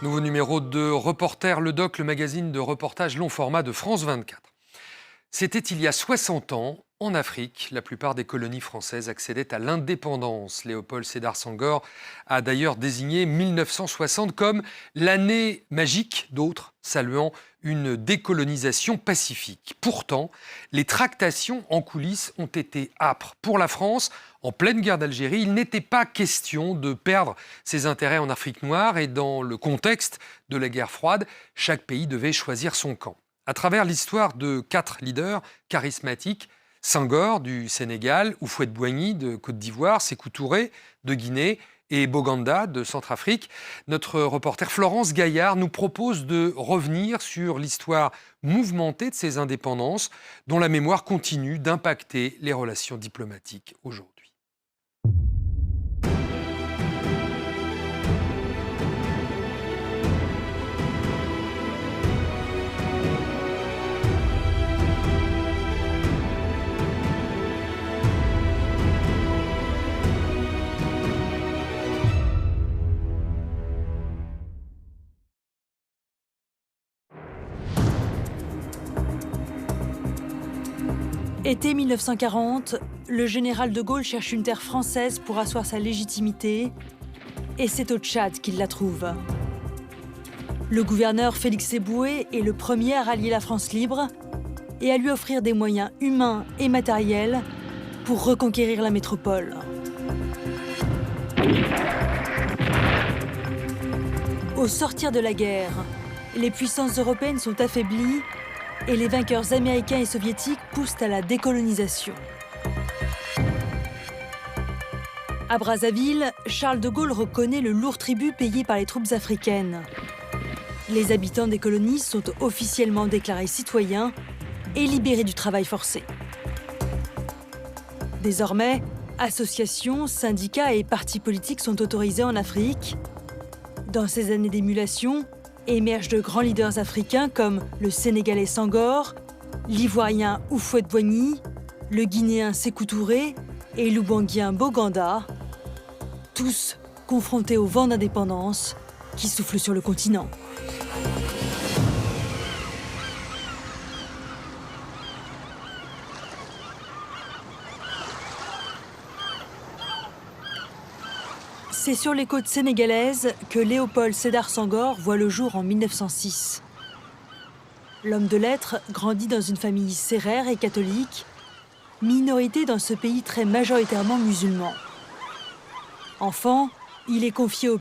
Nouveau numéro de Reporter Le Doc, le magazine de reportage long format de France 24. C'était il y a 60 ans, en Afrique, la plupart des colonies françaises accédaient à l'indépendance. Léopold Sédar Senghor a d'ailleurs désigné 1960 comme l'année magique, d'autres saluant une décolonisation pacifique. Pourtant, les tractations en coulisses ont été âpres. Pour la France, en pleine guerre d'Algérie, il n'était pas question de perdre ses intérêts en Afrique noire et dans le contexte de la guerre froide, chaque pays devait choisir son camp. À travers l'histoire de 4 leaders charismatiques, Senghor du Sénégal, Houphouët-Boigny de Côte d'Ivoire, Sékou Touré de Guinée et Boganda de Centrafrique, notre reporter Florence Gaillard nous propose de revenir sur l'histoire mouvementée de ces indépendances dont la mémoire continue d'impacter les relations diplomatiques aujourd'hui. Été 1940, le général de Gaulle cherche une terre française pour asseoir sa légitimité, et c'est au Tchad qu'il la trouve. Le gouverneur Félix Éboué est le premier à rallier la France libre et à lui offrir des moyens humains et matériels pour reconquérir la métropole. Au sortir de la guerre, les puissances européennes sont affaiblies et les vainqueurs américains et soviétiques poussent à la décolonisation. À Brazzaville, Charles de Gaulle reconnaît le lourd tribut payé par les troupes africaines. Les habitants des colonies sont officiellement déclarés citoyens et libérés du travail forcé. Désormais, associations, syndicats et partis politiques sont autorisés en Afrique. Dans ces années d'émulation, émergent de grands leaders africains comme le Sénégalais Senghor, l'Ivoirien Houphouët-Boigny, le Guinéen Sékou Touré et l'Oubanguen Boganda, tous confrontés au vent d'indépendance qui souffle sur le continent. C'est sur les côtes sénégalaises que Léopold Sédar Senghor voit le jour en 1906. L'homme de lettres grandit dans une famille sérère et catholique, minorité dans ce pays très majoritairement musulman. Enfant, il est confié au